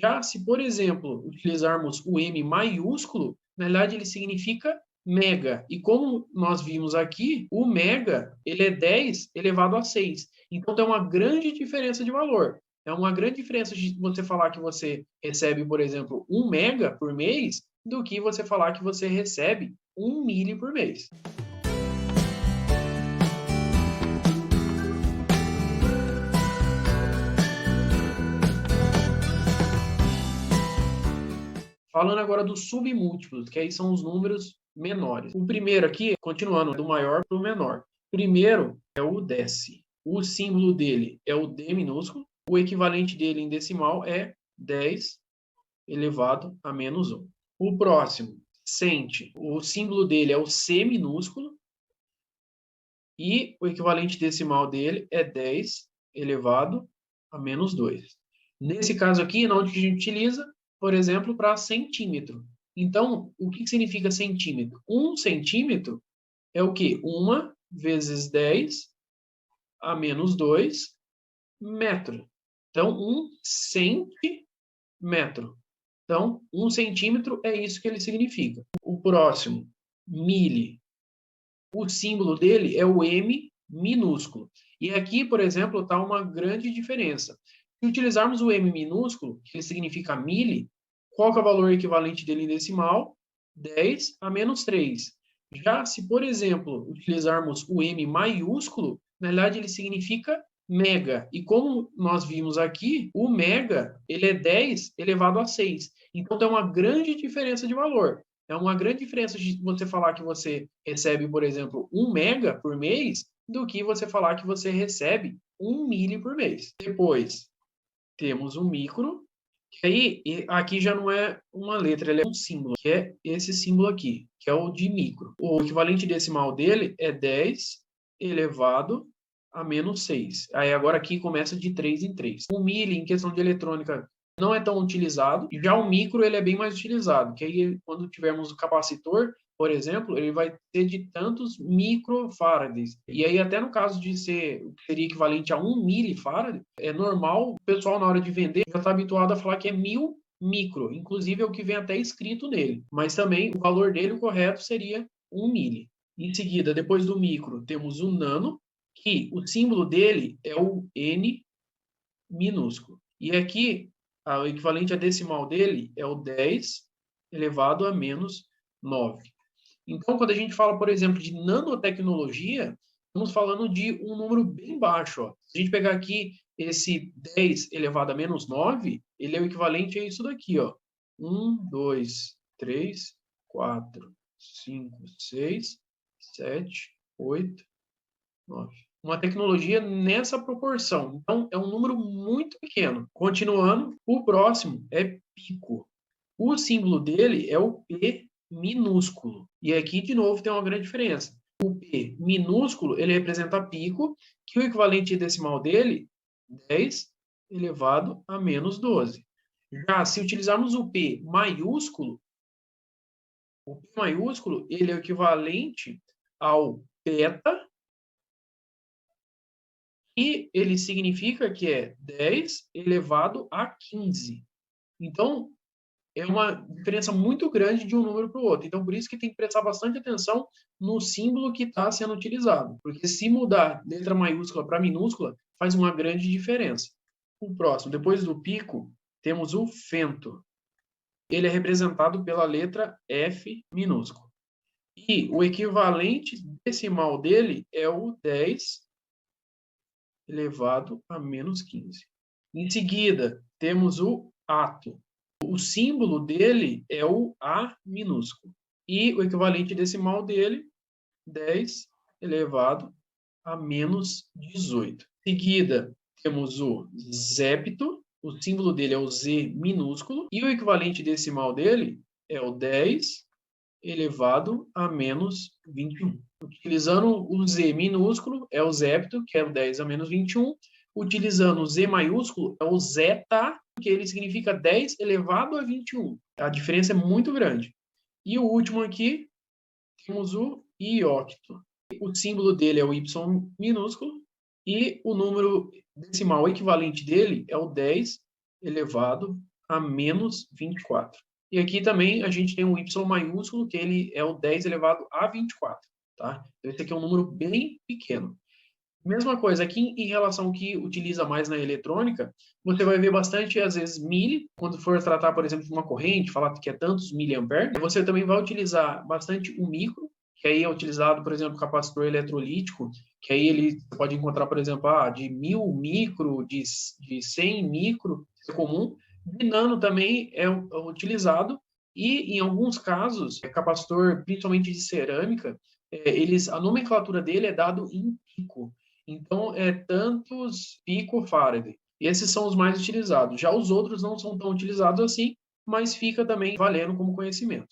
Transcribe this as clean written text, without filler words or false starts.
Já se, por exemplo, utilizarmos o M maiúsculo, na verdade ele significa mega. E como nós vimos aqui, o mega, ele é 10 elevado a 6. Então, tem uma grande diferença de valor. É uma grande diferença de você falar que você recebe, por exemplo, 1 mega por mês, do que você falar que você recebe 1 milli por mês. Falando agora dos submúltiplos, que aí são os números menores. O primeiro aqui, continuando do maior para o menor. Primeiro é o décimo. O símbolo dele é o D minúsculo. O equivalente dele em decimal é 10 elevado a menos 1. O próximo, cente. O símbolo dele é o C minúsculo. E o equivalente decimal dele é 10 elevado a menos 2. Nesse caso aqui, onde a gente utiliza, por exemplo, para centímetro. Então, o que significa centímetro? 1 centímetro é o quê? 1 vezes 10 a menos 2 metro. Então, 1 centímetro. Então, 1 centímetro é isso que ele significa. O próximo, mili. O símbolo dele é o M minúsculo. E aqui, por exemplo, está uma grande diferença. Se utilizarmos o M minúsculo, que significa milli, qual que é o valor equivalente dele em decimal? 10 a menos 3. Já se, por exemplo, utilizarmos o M maiúsculo, na verdade ele significa mega. E como nós vimos aqui, o mega ele é 10 elevado a 6. Então tem uma grande diferença de valor. É uma grande diferença de você falar que você recebe, por exemplo, 1 mega por mês, do que você falar que você recebe 1 milli por mês. Depois, temos o micro, que aí, aqui já não é uma letra, ele é um símbolo, que é esse símbolo aqui, que é o de micro. O equivalente decimal dele é 10 elevado a menos 6. Aí agora aqui começa de 3 em 3. O milli, em questão de eletrônica, não é tão utilizado, e já o micro ele é bem mais utilizado, que aí quando tivermos o capacitor, por exemplo, ele vai ter de tantos microfarads. E aí até no caso de ser o que seria equivalente a 1 milifarad, é normal o pessoal na hora de vender já está habituado a falar que é 1000 micro, inclusive é o que vem até escrito nele. Mas também o valor dele, o correto, seria 1 milli. Em seguida, depois do micro, temos o nano, que o símbolo dele é o N minúsculo. E aqui, o equivalente a decimal dele é o 10 elevado a menos 9. Então, quando a gente fala, por exemplo, de nanotecnologia, estamos falando de um número bem baixo. Ó. Se a gente pegar aqui esse 10 elevado a menos 9, ele é o equivalente a isso daqui. Ó. 1, 2, 3, 4, 5, 6, 7, 8, 9. Uma tecnologia nessa proporção. Então, é um número muito pequeno. Continuando, o próximo é pico. O símbolo dele é o P minúsculo. E aqui, de novo, tem uma grande diferença. O P minúsculo, ele representa pico, que o equivalente decimal dele, 10 elevado a menos 12. Já, se utilizarmos o P maiúsculo, ele é o equivalente ao beta, e ele significa que é 10 elevado a 15. Então, é uma diferença muito grande de um número para o outro. Então, por isso que tem que prestar bastante atenção no símbolo que está sendo utilizado. Porque se mudar letra maiúscula para minúscula, faz uma grande diferença. O próximo, depois do pico, temos o fento. Ele é representado pela letra F minúscula. E o equivalente decimal dele é o 10 elevado a menos 15. Em seguida, temos o ato. O símbolo dele é o A minúsculo. E o equivalente decimal dele, 10 elevado a menos 18. Em seguida, temos o zépto. O símbolo dele é o Z minúsculo. E o equivalente decimal dele é o 10 elevado a menos 21. Utilizando o Z minúsculo, é o zépto, que é o 10 a menos 21. Utilizando o Z maiúsculo, é o zeta, que ele significa 10 elevado a 21. A diferença é muito grande. E o último aqui, temos o iocto. O símbolo dele é o Y minúsculo e o número decimal equivalente dele é o 10 elevado a menos 24. E aqui também a gente tem um y maiúsculo, que ele é o 10 elevado a 24, tá? Então, esse aqui é um número bem pequeno. Mesma coisa, aqui em relação ao que utiliza mais na eletrônica, você vai ver bastante, às vezes, mili, quando for tratar, por exemplo, de uma corrente, falar que é tantos miliamperes, você também vai utilizar bastante o micro, que aí é utilizado, por exemplo, capacitor eletrolítico, que aí ele pode encontrar, por exemplo, de 1000 micro, de 100 micro, isso é comum. De nano também é utilizado, e em alguns casos, capacitor, principalmente de cerâmica, a nomenclatura dele é dado em pico. Então, é tantos picofarad. Esses são os mais utilizados. Já os outros não são tão utilizados assim, mas fica também valendo como conhecimento.